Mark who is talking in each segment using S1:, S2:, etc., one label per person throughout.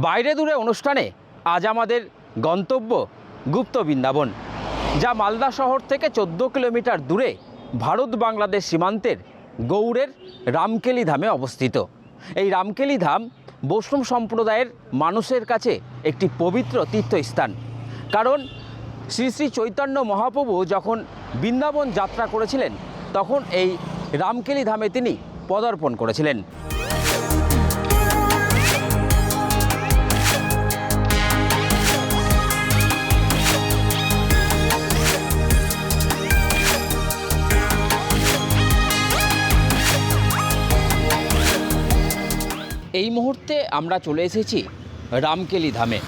S1: বাইরে দূরে অনুষ্ঠানে আজ আমাদের গন্তব্য গুপ্ত বৃন্দাবন, যা মালদা শহর থেকে 14 কিলোমিটার দূরে ভারত বাংলাদেশ সীমান্তের গৌড়ের রামকেলি ধামে অবস্থিত। এই রামকেলি ধাম বৈষ্ণব সম্প্রদায়ের মানুষের কাছে একটি পবিত্র তীর্থস্থান। কারণ শ্রী শ্রী চৈতন্য মহাপ্রভু যখন বৃন্দাবন যাত্রা করেছিলেন তখন এই রামকেলি ধামে তিনি পদার্পণ করেছিলেন। এই মুহূর্তে আমরা চলে এসেছি রামকেলি ধামে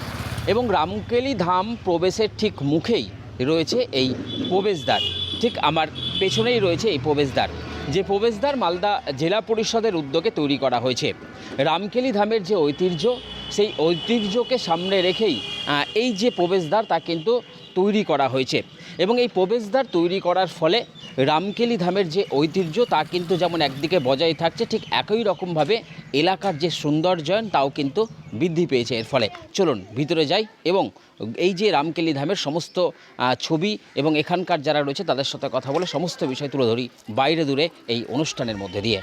S1: এবং রামকেলি ধাম প্রবেশের ঠিক মুখেই রয়েছে এই প্রবেশদ্বার। ঠিক আমার পেছনেই রয়েছে এই প্রবেশদ্বার, যে প্রবেশদ্বার মালদা জেলা পরিষদের উদ্যোগে তৈরি করা হয়েছে। রামকেলি ধামের যে ঐতিহ্য, সেই ঐতিহ্যকে সামনে রেখেই এই যে প্রবেশদ্বার তা কিন্তু তৈরি করা হয়েছে এবং এই প্রবেশদ্বার তৈরি করার ফলে রামকেলি ধামের যে ঐতিহ্য তা কিন্তু যেমন একদিকে বজায় থাকছে, ঠিক একই রকমভাবে এলাকার যে সৌন্দর্যায়ন তাও কিন্তু বৃদ্ধি পেয়েছে এর ফলে। চলুন ভিতরে যাই এবং এই যে রামকেলি ধামের সমস্ত ছবি এবং এখানকার যারা রয়েছে তাদের সাথে কথা বলে সমস্ত বিষয় তুলে ধরি বাইরে দূরে এই অনুষ্ঠানের মধ্যে দিয়ে।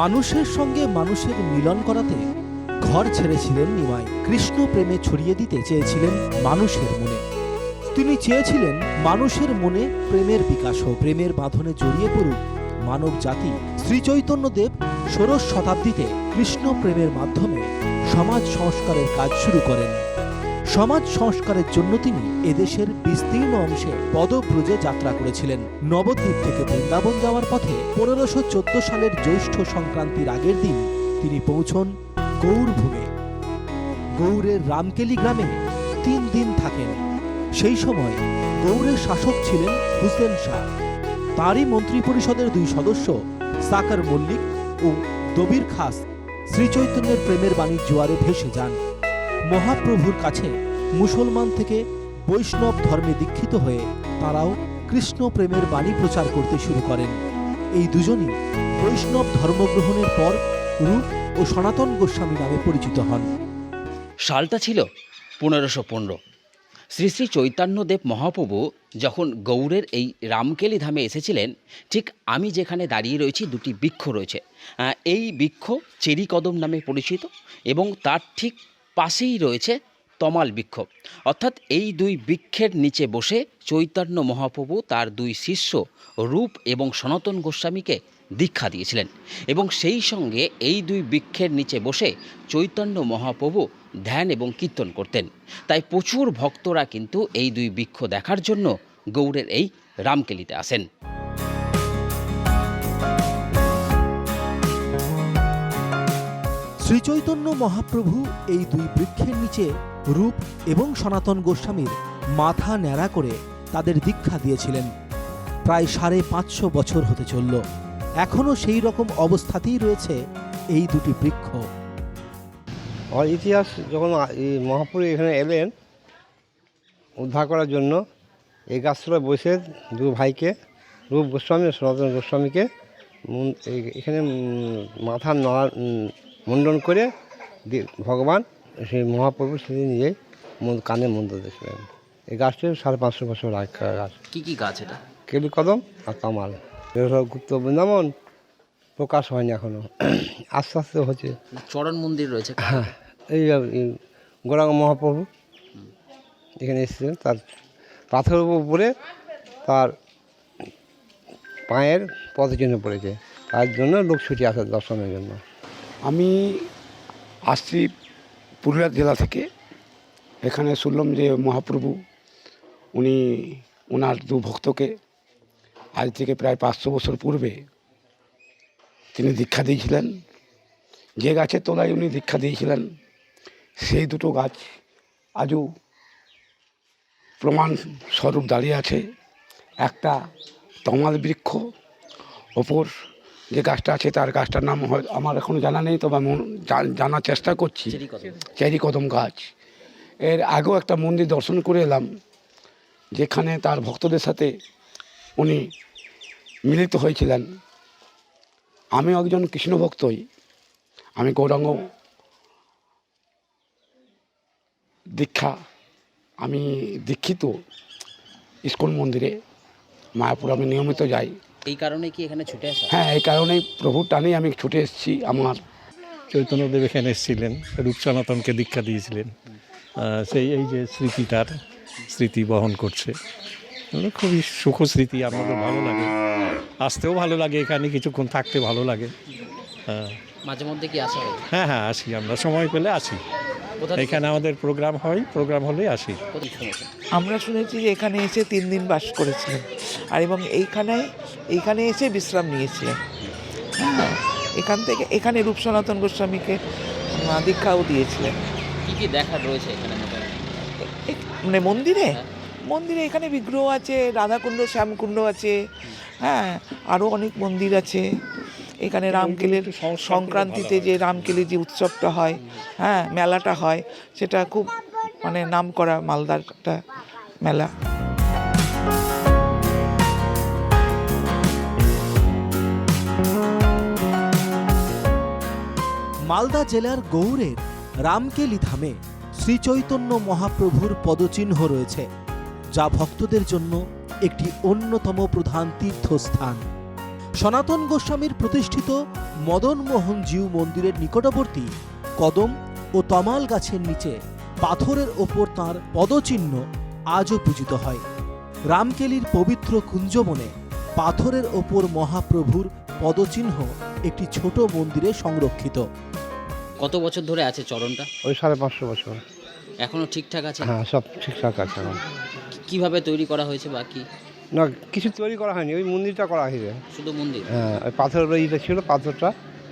S2: মানুষের সঙ্গে মানুষের মিলন করাতে ঘর ছেড়েছিলেন নিমাই। কৃষ্ণ প্রেমে ছড়িয়ে দিতে চেয়েছিলেন মানুষের মনে। তিনি চেয়েছিলেন মানুষের মনে প্রেমের বিকাশ হোক, প্রেমের বাঁধনে জড়িয়ে পড়ুক মানব জাতি। শ্রীচৈতন্যদেব ষোড়শ শতাব্দীতে কৃষ্ণ প্রেমের মাধ্যমে সমাজ সংস্কারের কাজ শুরু করেন। সমাজ সংস্কারের জন্য তিনি এদেশের বিস্তীর্ণ অংশে পদব্রজে যাত্রা করেছিলেন। নবদ্বীপ থেকে বৃন্দাবন যাওয়ার পথে 1514 সালের জ্যৈষ্ঠ সংক্রান্তির আগের দিন তিনি পৌঁছন গৌড়ভূমে। গৌড়ের রামকেলি গ্রামে 3 দিন থাকেন। সেই সময় গৌড়ের শাসক ছিলেন হুসেন শাহ। তাঁরই মন্ত্রিপরিষদের 2 সদস্য সাকার মল্লিক ও দবির খাস শ্রীচৈতন্যের প্রেমের বাণীর জোয়ারে ভেসে যান। মহাপ্রভুর কাছে মুসলমান থেকে বৈষ্ণব ধর্মে দীক্ষিত হয়ে তারাও কৃষ্ণ প্রেমের বাণী প্রচার করতে শুরু করেন। এই দুজনই বৈষ্ণব ধর্মগ্রহণের পর রূপ ও সনাতন গোস্বামী নামে পরিচিত হন।
S1: সালটা ছিল 1515। শ্রী শ্রী চৈতন্যদেব মহাপ্রভু যখন গৌড়ের এই রামকেলি ধামে এসেছিলেন, ঠিক আমি যেখানে দাঁড়িয়ে রয়েছি 2টি বৃক্ষ রয়েছে। এই বৃক্ষ চেরি কদম নামে পরিচিত এবং তার ঠিক পাশেই রয়েছে তমাল বৃক্ষ। অর্থাৎ এই 2 বৃক্ষের নিচে বসে চৈতন্য মহাপ্রভু তার 2 শিষ্য রূপ এবং সনাতন গোস্বামীকে দীক্ষা দিয়েছিলেন এবং সেই সঙ্গে এই 2 বৃক্ষের নিচে বসে চৈতন্য মহাপ্রভু ধ্যান এবং কীর্তন করতেন। তাই প্রচুর ভক্তরা কিন্তু এই 2 বৃক্ষ দেখার জন্য গৌড়ের এই রামকেলিতে আসেন।
S2: শ্রীচৈতন্য মহাপ্রভু এই 2 বৃক্ষের নিচে রূপ এবং সনাতন গোস্বামীর মাথা ন্যাড়া করে তাদের দীক্ষা দিয়েছিলেন। প্রায় 550 বছর হতে চলল। এখনও সেই রকম অবস্থাতেই রয়েছে এই 2টি বৃক্ষ।
S3: আর ইতিহাস যখন মহাপ্রভু এখানে এলেন উদ্ধার করার জন্য, এই গাছতলায় বসে 2 ভাইকে রূপ গোস্বামী ও সনাতন গোস্বামীকে এখানে মাথা মুন্ডন করে ভগবান সেই মহাপ্রভু সেদিন নিজেই কানে মন্ত্র দিয়েছিলেন। এই গাছটি 550 বছর আগেকার গাছ।
S1: কি গাছ এটা?
S3: কেলি কদম আর তামাল। গুপ্ত বৃন্দাবন প্রকাশ হয়নি এখনো, আস্তে আস্তে হচ্ছে।
S1: চরণ মন্দির রয়েছে।
S3: হ্যাঁ, এই গৌরাঙ্গ মহাপ্রভু এখানে এসেছিলেন। তার পাথরের উপরে তার পায়ের পদচিহ্ন পড়েছে, তার জন্য লোক ছুটে আসে দর্শনের জন্য।
S4: আমি আসছি পুরুলিয়া জেলা থেকে। এখানে শুনলাম যে মহাপ্রভু উনি ওনার 2 ভক্তকে আজ থেকে প্রায় 500 বছর পূর্বে তিনি দীক্ষা দিয়েছিলেন। যে গাছের তলায় উনি দীক্ষা দিয়েছিলেন সেই 2টো গাছ আজও প্রমাণ স্বরূপ দাঁড়িয়ে আছে। একটা তমাল বৃক্ষ, ওপর যে গাছটা আছে তার গাছটার নাম হয় আমার এখনও জানা নেই, তবে আমি জানার চেষ্টা করছি।
S1: চেরি কদম।
S4: চেরি কদম গাছ। এর আগেও একটা মন্দির দর্শন করে এলাম, যেখানে তার ভক্তদের সাথে উনি মিলিত হয়েছিলেন। আমি একজন কৃষ্ণ ভক্তই, আমি গৌরাঙ্গ দীক্ষা, আমি দীক্ষিত ইস্কন মন্দিরে মায়াপুর আমি নিয়মিত যাই।
S1: এই কারণে কি এখানে ছুটে আসা?
S4: হ্যাঁ, এই কারণেই প্রভুর টানেই আমি ছুটে এসেছি। আমার
S5: চৈতন্যদেব এখানে এসেছিলেন, রূপ সনাতনকে দীক্ষা দিয়েছিলেন। সেই এই যে স্মৃতিটার স্মৃতি বহন করছে, এগুলো খুবই সুখ স্মৃতি। আমাদের ভালো লাগে, আসতেও ভালো লাগে, এখানে কিছুক্ষণ থাকতে ভালো লাগে। হ্যাঁ
S1: মাঝে মধ্যে কি আসা হয়?
S5: হ্যাঁ হ্যাঁ আসি, আমরা সময় পেলে আসি।
S1: কোথা থেকে?
S5: এখানে আমাদের প্রোগ্রাম হয়, প্রোগ্রাম হলেই আসি।
S1: কোথায় শুনেছেন?
S6: আমরা শুনেছি যে এখানে এসে 3 দিন বাস করেছিলেন, আর এবং এইখানে এসে বিশ্রাম নিয়েছিলেন। হ্যাঁ, এখানে রূপ সনাতন গোস্বামীকে দীক্ষাও দিয়েছিলেন।
S1: কি কি দেখার রয়েছে এখানে মোটামুটি?
S6: মানে মন্দিরে
S1: হ্যাঁ।
S6: মন্দিরে এখানে বিগ্রহ আছে, রাধাকুণ্ড, শ্যামকুণ্ড আছে। হ্যাঁ, আরও অনেক মন্দির আছে। এখানে রামকেলের সংক্রান্তিতে যে রামকেলের যে উৎসবটা হয়, হ্যাঁ, মেলাটা হয়, সেটা খুব মানে নাম করা মালদার একটা মেলা।
S2: মালদা জেলার গৌড়ের রামকেলি ধামে শ্রীচৈতন্য মহাপ্রভুর পদচিহ্ন রয়েছে, যা ভক্তদের জন্য একটি অন্যতম প্রধান তীর্থস্থান। সনাতন গোস্বামীর প্রতিষ্ঠিত মদন মোহন জিউ মন্দিরের নিকটবর্তী কদম ও তমাল গাছের নিচে পাথরের ওপর তাঁর পদচিহ্ন আজও পূজিত হয়। রামকেলির পবিত্র কুঞ্জবনে পাথরের ওপর মহাপ্রভুর পদচিহ্ন একটি ছোট মন্দিরে সংরক্ষিত।
S1: কত বছর ধরে আছে চরণটা?
S3: ওই 550 বছর।
S1: এখনো ঠিকঠাক আছে?
S3: হ্যাঁ, সব ঠিকঠাক আছে এখন।
S1: কিভাবে তৈরি করা হয়েছে বা কি?
S3: না, কিছু তৈরি করা হয়নি, ওই মন্দিরটা করা হয়েছে।
S1: শুধু মন্দির?
S3: হ্যাঁ, ওই পাথরের ইটা ছিল, পাথরটা,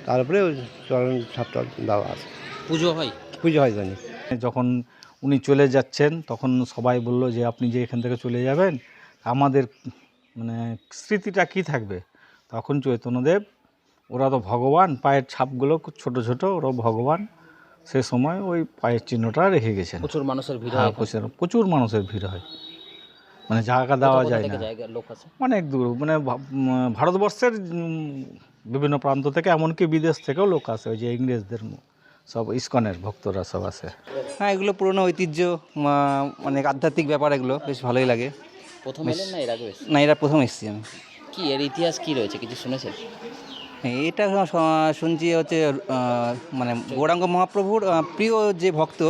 S3: তারপরে ওই চরণ ছাপটা দেওয়া আছে।
S1: পুজো হয়?
S3: পুজো হয় জানি।
S7: যখন উনি চলে যাচ্ছেন তখন সবাই বলল যে আপনি যে এখান থেকে চলে যাবেন আমাদের মানে স্মৃতিটা কি থাকবে। তখন চৈতন্যদেব, ওরা তো ভগবান, পায়ের ছাপগুলো খুব ছোটো ছোটো, ওরা ভগবান, সে সময় ওই পায়ের চিহ্নটা রেখে গেছেন।
S1: প্রচুর মানুষের ভিড়
S7: হ্যাঁ,
S1: হয়?
S7: প্রচুর মানুষের ভিড় হয়, মানে জায়গা দেওয়া যায় না।
S1: জায়গার লোক আছে
S7: অনেক দূর, মানে ভারতবর্ষের বিভিন্ন প্রান্ত থেকে, এমনকি বিদেশ থেকেও লোক আসে, ওই যে ইংরেজদের সব ইস্কনের ভক্তরা সব আসে।
S8: হ্যাঁ, এগুলো পুরনো ঐতিহ্য, অনেক আধ্যাত্মিক ব্যাপার, এগুলো বেশ ভালোই লাগে।
S1: প্রথম এলেন না এর আগে এসেছেন?
S8: না, এরা প্রথম এসেছি আমি।
S1: কি এর ইতিহাস কি রয়েছে, কিছু শুনেছেন?
S8: এটা শুনছি হচ্ছে মানে গৌরাঙ্গ মহাপ্রভুর প্রিয় যে ভক্ত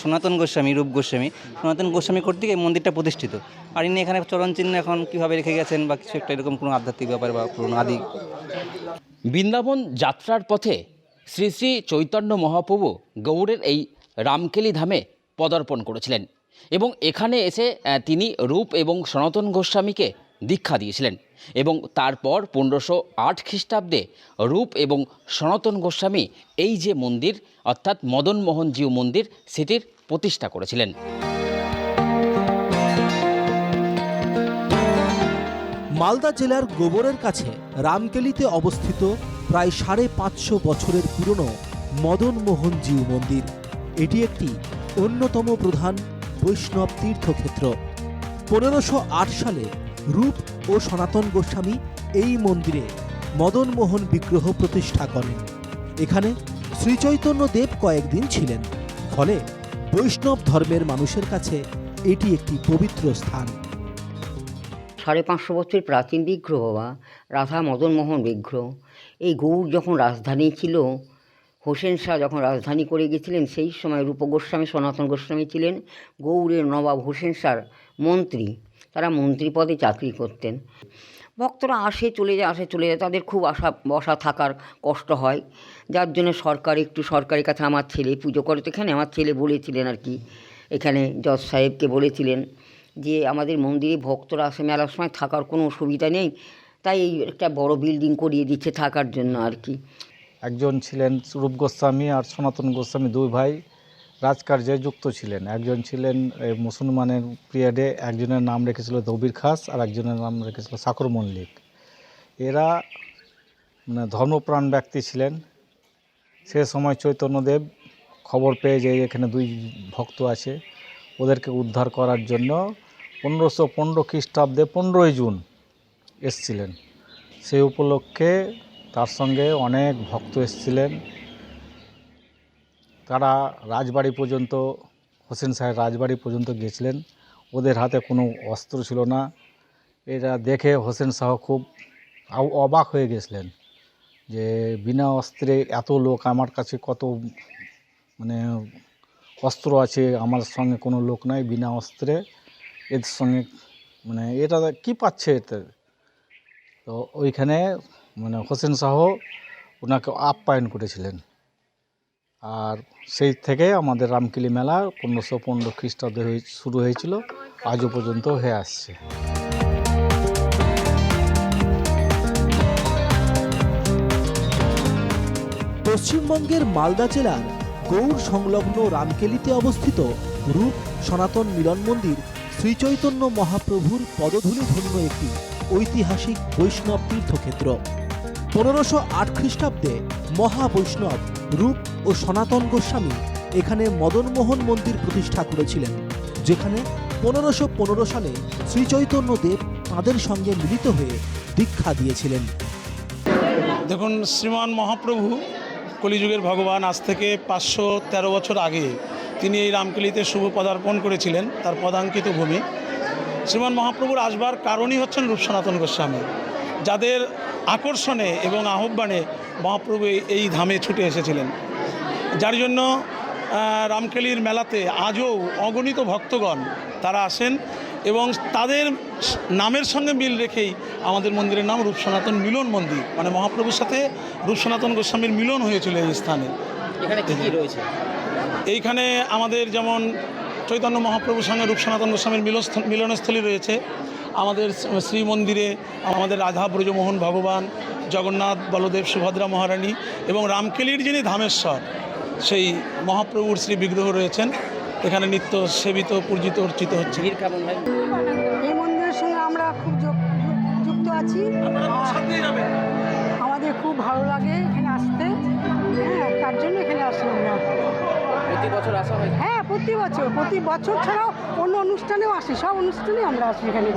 S8: সনাতন গোস্বামী, রূপ গোস্বামী, সনাতন গোস্বামী কর্তৃক এই মন্দিরটা প্রতিষ্ঠিত। আর ইনি এখানে চরণ চিহ্ন এখন কীভাবে রেখে গেছেন বা কিছু একটা এরকম কোনো আধ্যাত্মিক ব্যাপার বা পুরনো আদি।
S1: বৃন্দাবন যাত্রার পথে শ্রী শ্রী চৈতন্য মহাপ্রভু গৌড়ের এই রামকেলি ধামে পদার্পণ করেছিলেন এবং এখানে এসে তিনি রূপ এবং সনাতন গোস্বামীকে দীক্ষা দিয়েছিলেন এবং তারপর 1508 খ্রিস্টাব্দে রূপ এবং সনাতন গোস্বামী এই যে মন্দির অর্থাৎ মদন মোহন জিউ মন্দির সেটির প্রতিষ্ঠা করেছিলেন।
S2: মালদা জেলার গোবরের কাছে রামকেলিতে অবস্থিত প্রায় 550 বছরের পুরনো মদন মোহন জিউ মন্দির। এটি একটি অন্যতম প্রধান বৈষ্ণব তীর্থক্ষেত্র। 1508 সালে রূপ ও সনাতন গোস্বামী এই মন্দিরে মদন মোহন বিগ্রহ প্রতিষ্ঠা করেন। এখানে শ্রীচৈতন্য দেব কয়েকদিন ছিলেন, ফলে বৈষ্ণব ধর্মের মানুষের কাছে এটি একটি পবিত্র স্থান।
S9: 550 বছর প্রাচীন বিগ্রহ বা রাধা মদন মোহন বিগ্রহ। এই গৌড় যখন রাজধানী ছিল, হোসেন শাহ যখন রাজধানী করে গেছিলেন, সেই সময় রূপ গোস্বামী, সনাতন গোস্বামী ছিলেন গৌড়ের নবাব হোসেন শাহর মন্ত্রী। তারা মন্ত্রী পদে চাকরি করতেন। ভক্তরা আসে চলে যায়, তাদের খুব বসা থাকার কষ্ট হয়, যার জন্য সরকারের কাছে আমার ছেলে পুজো করে, তো এখানে আমার ছেলে বলেছিলেন আর কি, এখানে জজ সাহেবকে বলেছিলেন যে আমাদের মন্দিরে ভক্তরা আসে, মেলার সময় থাকার কোনো সুবিধা নেই, তাই এই একটা বড় বিল্ডিং করিয়ে দিচ্ছে থাকার জন্য আর কি।
S7: একজন ছিলেন রূপ গোস্বামী আর সনাতন গোস্বামী, দুই ভাই রাজকার্যে যুক্ত ছিলেন। একজন ছিলেন মুসলমানের পিরিয়ডে, একজনের নাম রেখেছিল দবির খাস আর একজনের নাম রেখেছিল সাকর মল্লিক। এরা মানে ধর্মপ্রাণ ব্যক্তি ছিলেন। সে সময় চৈতন্যদেব খবর পেয়ে যে এখানে 2 ভক্ত আছে, ওদেরকে উদ্ধার করার জন্য 1515 খ্রিস্টাব্দে 15ই জুন এসছিলেন। সেই উপলক্ষে তার সঙ্গে অনেক ভক্ত এসছিলেন। তারা রাজবাড়ি পর্যন্ত, হোসেন শাহের রাজবাড়ি পর্যন্ত গিয়েছিলেন। ওদের হাতে কোনো অস্ত্র ছিল না। এটা দেখে হোসেন শাহ খুব অবাক হয়ে গেছিলেন যে বিনা অস্ত্রে এত লোক, আমার কাছে কত মানে অস্ত্র আছে, আমার সঙ্গে কোনো লোক নাই, বিনা অস্ত্রে এদের সঙ্গে মানে এটা কী পাচ্ছে এতে। তো ওইখানে মানে হোসেন শাহ ওনাকে আপ্যায়ন করেছিলেন। আর সেই থেকে আমাদের রামকেলি মেলা 1515 খ্রিস্টাব্দে শুরু হয়েছিল, আজও পর্যন্ত হয়ে আসছে।
S2: পশ্চিমবঙ্গের মালদা জেলার গৌড় সংলগ্ন রামকেলিতে অবস্থিত রূপ সনাতন মিলন মন্দির শ্রীচৈতন্য মহাপ্রভুর পদধূলি ধন্য একটি ঐতিহাসিক বৈষ্ণব তীর্থক্ষেত্র। 1508 খ্রিস্টাব্দে মহাবৈষ্ণব রূপ ও সনাতন গোস্বামী এখানে মদনমোহন মন্দির প্রতিষ্ঠা করেছিলেন, যেখানে 1515 সালে শ্রীচৈতন্য দেব তাঁদের সঙ্গে মিলিত হয়ে দীক্ষা দিয়েছিলেন।
S10: দেখুন, শ্রীমান মহাপ্রভু কলিযুগের ভগবান, আজ থেকে 513 বছর আগে তিনি এই রামকেলিতে শুভ পদার্পণ করেছিলেন, তার পদাঙ্কিত ভূমি। শ্রীমান মহাপ্রভুর আসবার কারণই হচ্ছেন রূপ সনাতন গোস্বামী, যাদের আকর্ষণে এবং আহ্বানে মহাপ্রভু এই ধামে ছুটে এসেছিলেন, যার জন্য রামকেলির মেলাতে আজও অগণিত ভক্তগণ তারা আসেন এবং তাদের নামের সঙ্গে মিল রেখেই আমাদের মন্দিরের নাম রূপ সনাতন মিলন মন্দির, মানে মহাপ্রভুর সাথে রূপ সনাতন গোস্বামীর মিলন হয়েছিল এই স্থানে।
S1: এখানে কী কী রয়েছে?
S10: এইখানে আমাদের যেমন চৈতন্য মহাপ্রভুর সঙ্গে রূপ সনাতন গোস্বামীর মিলনস্থলী রয়েছে। আমাদের শ্রী মন্দিরে আমাদের রাধা ব্রজমোহন ভগবান, জগন্নাথ, বলদেব, সুভদ্রা মহারানী এবং রামকেলির যিনি ধামেশ্বর সেই মহাপ্রভুর শ্রী বিগ্রহ রয়েছেন। এখানে নিত্য সেবিত, পূজিত, অর্চিত হচ্ছে।
S11: এই মন্দিরের সঙ্গে আমরা খুব যুক্ত আছি। আমাদের খুব ভালো লাগে এখানে আসতে, হ্যাঁ, তার জন্য এখানে আসি আমরা।
S1: প্রতি বছর আসা হয়?
S11: হ্যাঁ, প্রতি বছর ছাড়াও অন্য অনুষ্ঠানেও আসি, সব অনুষ্ঠানে আমরা আসি এখানে।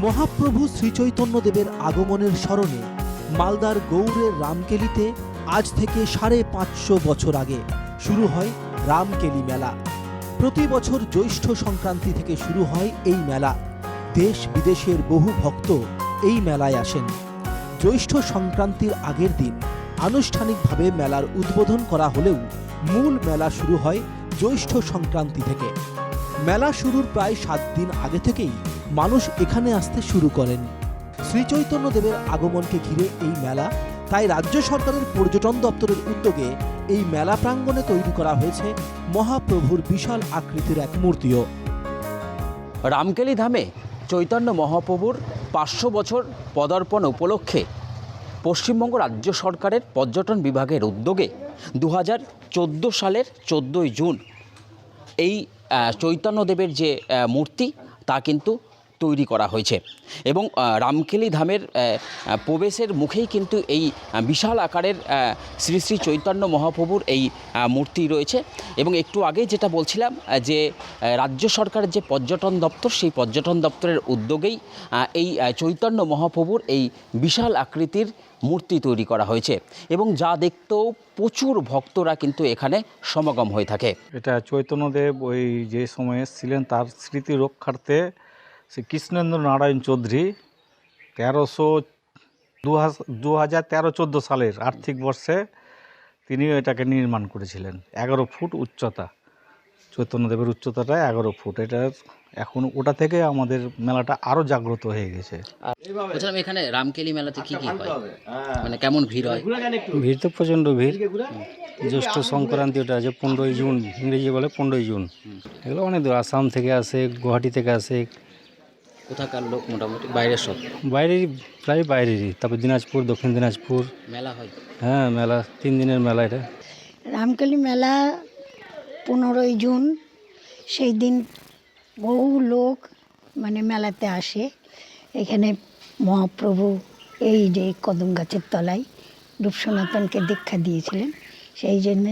S2: মহাপ্রভু শ্রীচৈতন্যদেবের আগমনের স্মরণে মালদার গৌড়ের রামকেলিতে আজ থেকে 550 বছর আগে শুরু হয় রামকেলি মেলা। প্রতি বছর জ্যৈষ্ঠ সংক্রান্তি থেকে শুরু হয় এই মেলা। দেশ বিদেশের বহু ভক্ত এই মেলায় আসেন। জ্যৈষ্ঠ সংক্রান্তির আগের দিন আনুষ্ঠানিকভাবে মেলার উদ্বোধন করা হলেও মূল মেলা শুরু হয় জ্যৈষ্ঠ সংক্রান্তি থেকে। মেলা শুরুর প্রায় 7 দিন আগে থেকেই মানুষ এখানে আসতে শুরু করেন। শ্রীচৈতন্যদেবের আগমনকে ঘিরে এই মেলা, তাই রাজ্য সরকারের পর্যটন দপ্তরের উদ্যোগে এই মেলা প্রাঙ্গণে তৈরি করা হয়েছে মহাপ্রভুর বিশাল আকৃতির এক মূর্তিও।
S1: রামকেলি ধামে চৈতন্য মহাপ্রভুর 500 বছর পদার্পণ উপলক্ষে পশ্চিমবঙ্গ রাজ্য সরকারের পর্যটন বিভাগের উদ্যোগে 2014 সালের 14ই জুন এই চৈতন্যদেবের যে মূর্তি তা কিন্তু তৈরি করা হয়েছে এবং রামকেলি ধামের প্রবেশের মুখেই কিন্তু এই বিশাল আকারের শ্রী শ্রী চৈতন্য মহাপ্রভুর এই মূর্তি রয়েছে। এবং একটু আগে যেটা বলছিলাম যে রাজ্য সরকারের যে পর্যটন দপ্তর, সেই পর্যটন দপ্তরের উদ্যোগেই এই চৈতন্য মহাপ্রভুর এই বিশাল আকৃতির মূর্তি তৈরি করা হয়েছে এবং যা দেখতেও প্রচুর ভক্তরা কিন্তু এখানে সমাগম হয়ে থাকে।
S7: এটা চৈতন্যদেব ওই যে সময়ে ছিলেন তার স্মৃতি রক্ষার্থে শ্রী কৃষ্ণেন্দ্র নারায়ণ চৌধুরী 2013-14 সালের আর্থিক বর্ষে তিনিও এটাকে নির্মাণ করেছিলেন। 11 ফুট উচ্চতা, চৈতন্যদেবের উচ্চতাটা 11 ফুট। এটা এখন ওটা থেকে আমাদের মেলাটা আরও জাগ্রত হয়ে গেছে।
S1: বলছিলাম এখানে রামকেলি মেলাতে কি কি হয়, মানে কেমন ভিড় হয়?
S7: ভিড় তো প্রচণ্ড ভিড়। জ্যৈষ্ঠ সংক্রান্তি ওটা আছে 15ই জুন, ইংরেজি বলে 15ই জুন। এগুলো অনেক দূর, আসাম থেকে আসে, গুয়াহাটি থেকে আসে,
S1: কোথাকার লোক মোটামুটি বাইরের সব?
S7: বাইরেরই, প্রায় বাইরেরই। তারপর দিনাজপুর, দক্ষিণ দিনাজপুর।
S1: মেলা হয়?
S7: হ্যাঁ, মেলা 3 দিনের মেলা এটা।
S11: রামকেলি মেলা 15ই জুন, সেই দিন বহু লোক মানে মেলাতে আসে। এখানে মহাপ্রভু এই যে কদম গাছের তলায় রূপ সনাতনকে দীক্ষা দিয়েছিলেন, সেই জন্যে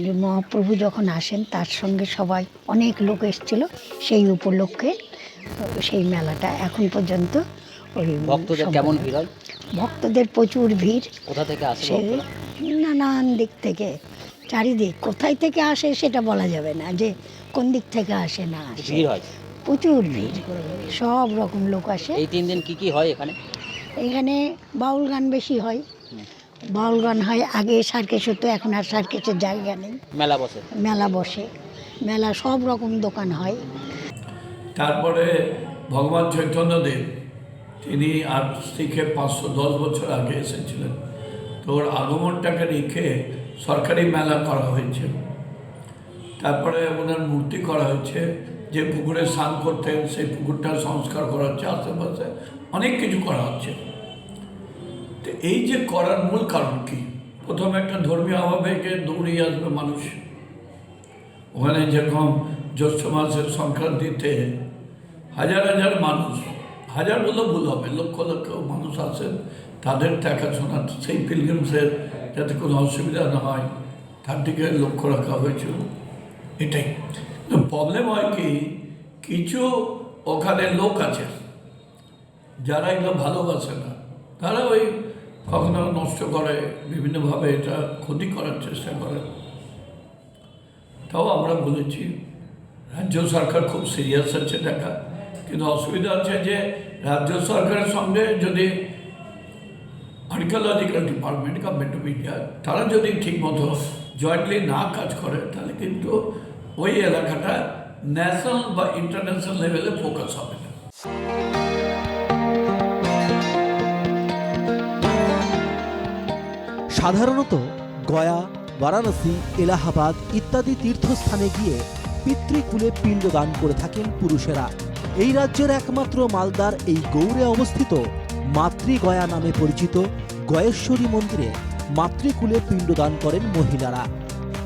S11: যে মহাপ্রভু যখন আসেন তার সঙ্গে সবাই অনেক লোক এসেছিল, সেই উপলক্ষে সেই মেলাটা এখন পর্যন্ত ওই
S1: ভক্তদের কেমন ভিড় হয়?
S11: ভক্তদের প্রচুর ভিড়।
S1: কোথা থেকে আসে
S11: সে
S1: ভক্তরা?
S11: নানান দিক থেকে, চারিদিক কোথায় থেকে আসে সেটা বলা যাবে না যে কোন দিক থেকে আসে না আসে।
S1: ভিড় হয়
S11: প্রচুর ভিড়, সব রকম লোক আসে।
S1: এই 3 দিন কি কি হয় এখানে?
S11: এখানে বাউল গান বেশি হয়, বাউল গান হয়। আগে সার্কেস হতো, এখন আর সার্কেসের জায়গা নেই।
S1: মেলা বসে?
S11: মেলা বসে, মেলা সব রকম দোকান হয়।
S12: তারপরে ভগবান চৈতন্যদেব, তিনি আজ থেকে 510 বছর আগে এসেছিলেন। তো ওর আগমনটাকে রেখে সরকারি মেলা করা হয়েছে। তারপরে ওনার মূর্তি করা হয়েছে, যে পুকুরে স্নান করতেন সেই পুকুরটার সংস্কার করা হচ্ছে, আশেপাশে অনেক কিছু করা হচ্ছে। তো এই যে করার মূল কারণ কি? প্রথম একটা ধর্মীয় আবেগে দৌড়িয়ে আসবে মানুষ। ওখানে যেরকম জ্যৈষ্ঠ মাসের সংক্রান্তিতে হাজার হাজার মানুষ, হাজার বললেও ভুল হবে, লক্ষ লক্ষ মানুষ আসেন, তাদের দেখাশোনা, সেই পিলগ্রিমসের যাতে কোনো অসুবিধা না হয় তার দিকে লক্ষ্য রাখা হয়েছিল। এটাই প্রবলেম হয় কি, কিছু ওখানে লোক আছে যারা এগুলো ভালোবাসে না, তারা ওই কখনো নষ্ট করে, বিভিন্নভাবে এটা ক্ষতি করার চেষ্টা করে। তাও আমরা বলেছি রাজ্য সরকার খুব সিরিয়াস আছে দেখা, কিন্তু অসুবিধা আছে যে রাজ্য সরকারের সঙ্গে যদি archaeological department, government of India, তারা যদি ঠিকমতো জয়েন্টলি না কাজ করে, তাহলে কিন্তু ওই এলাকাটা ন্যাশনাল বা ইন্টারন্যাশনাল লেভেলে ফোকাস হবে না।
S2: সাধারণত গয়া, বারাণসী, এলাহাবাদ ইত্যাদি তীর্থস্থানে গিয়ে পিতৃকুলে পিণ্ডদান করে থাকেন পুরুষেরা। এই রাজ্যের একমাত্র মালদার এই গৌড়ে অবস্থিত মাতৃগয়া নামে পরিচিত গয়েশ্বরী মন্দিরে মাতৃকুলে পিণ্ডদান করেন মহিলারা।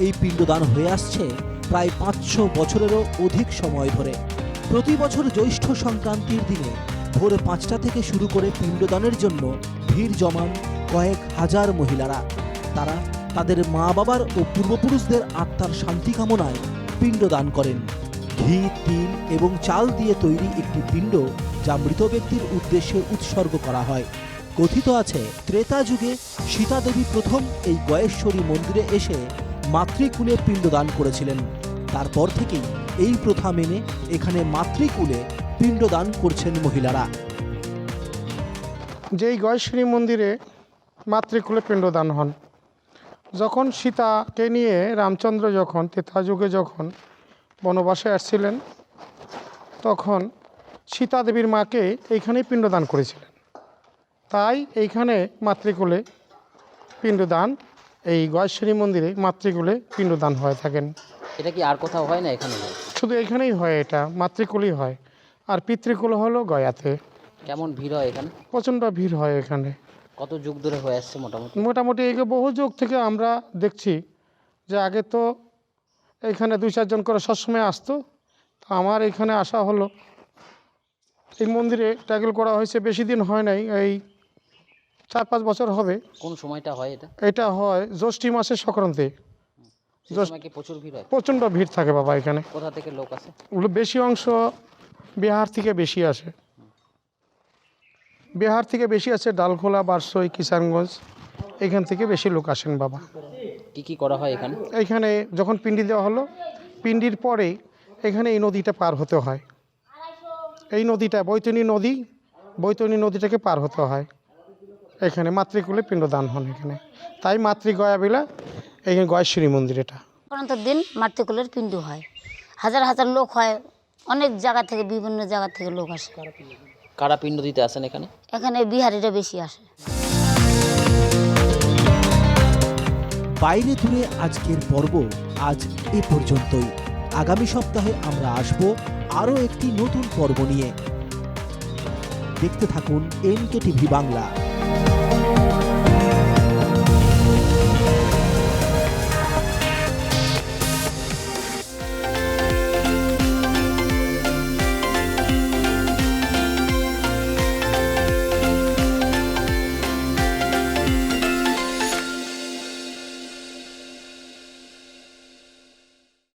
S2: এই পিণ্ডদান হয়ে আসছে প্রায় 500 বছরেরও অধিক সময় ধরে। প্রতি বছর জ্যৈষ্ঠ সংক্রান্তির দিনে ভোর 5টা থেকে শুরু করে পিণ্ডদানের জন্য ভিড় জমান কয়েক হাজার মহিলারা। তারা তাদের মা বাবার ও পূর্বপুরুষদের আত্মার শান্তি কামনায় পিণ্ডদান করেন। ঘি, তিল এবং চাল দিয়ে তৈরি একটি পিণ্ড, যা মৃত ব্যক্তির উদ্দেশ্যে উৎসর্গ করা হয়। কথিত আছে, ত্রেতা যুগে সীতা দেবী প্রথম এই গয়েশ্বরী মন্দিরে এসে মাতৃকুলে পিণ্ডদান করেছিলেন। তারপর থেকেই এই প্রথা মেনে এখানে মাতৃকুলে পিণ্ডদান করছেন মহিলারা।
S13: যেই গয়েশ্বরী মন্দিরে মাতৃকুলে পিণ্ডদান হন, যখন সীতাকে নিয়ে রামচন্দ্র যখন ত্রেতা যুগে যখন বনবাসে আসছিলেন, তখন সীতা দেবীর মাকে এইখানেই পিণ্ডদান করেছিলেন। তাই এইখানে মাতৃকুলে পিণ্ডদান, এই গয়েশ্বরী মন্দিরে মাতৃকুলে পিণ্ডদান হয়ে থাকেন।
S1: এটা কি আর কোথাও হয় না? এখানে হয়?
S13: শুধু এখানেই হয়, এটা মাতৃকুলই হয়। আর পিতৃকুল হলো গয়াতে।
S1: কেমন ভিড় হয় এখানে?
S13: প্রচণ্ড ভিড় হয় এখানে।
S1: কত যুগ ধরে হয়ে আসছে মোটামুটি?
S13: মোটামুটি এই বহু যুগ থেকে আমরা দেখছি যে আগে তো এইখানে 2-4 জন করে সবসময় আসতো। তো আমার এখানে আসা হলো, এই মন্দিরে ট্যাগেল করা হয়েছে, বেশি দিন হয় নাই, এই 4-5 বছর হবে।
S1: কোন সময়টা হয় এটা?
S13: এটা হয় জ্যৈষ্ঠী মাসের সংক্রান্তি।
S1: প্রচুর ভিড় হয়?
S13: প্রচণ্ড ভিড় থাকে বাবা এখানে।
S1: কোথা থেকে লোক আসে?
S13: বেশি অংশ বিহার থেকে বেশি আসে, বিহার থেকে বেশি আছে, ডালখোলা, বারসই, কিষানগঞ্জ, এখান থেকে বেশি লোক আসেন বাবা।
S1: কি কি করা হয় এখানে?
S13: এখানে যখন পিণ্ডি দেওয়া হলো, পিণ্ডির পরে এখানে এই নদীটা পার হতে হয়। এই নদীটা বৈতরণী নদীটাকে পার হতে হয়। এখানে মাতৃকুলে পিণ্ডদান হন এখানে, তাই মাতৃগয়া বিলা এখানে গয়েশ্বরী মন্দির। এটা
S14: সংক্রান্তির দিন মাতৃকুলের পিণ্ড হয়, হাজার হাজার লোক হয়, অনেক জায়গা থেকে, বিভিন্ন জায়গা থেকে লোক আসে।
S1: কারা পিণ্ড দিতে আসেন এখানে?
S14: এখানে বিহারিরা বেশি আসে।
S2: বাইরে দূরে আজকের পর্ব আজ এ পর্যন্তই। আগামী সপ্তাহে আমরা আসব আরও একটি নতুন পর্ব নিয়ে। দেখতে থাকুন NK TV বাংলা।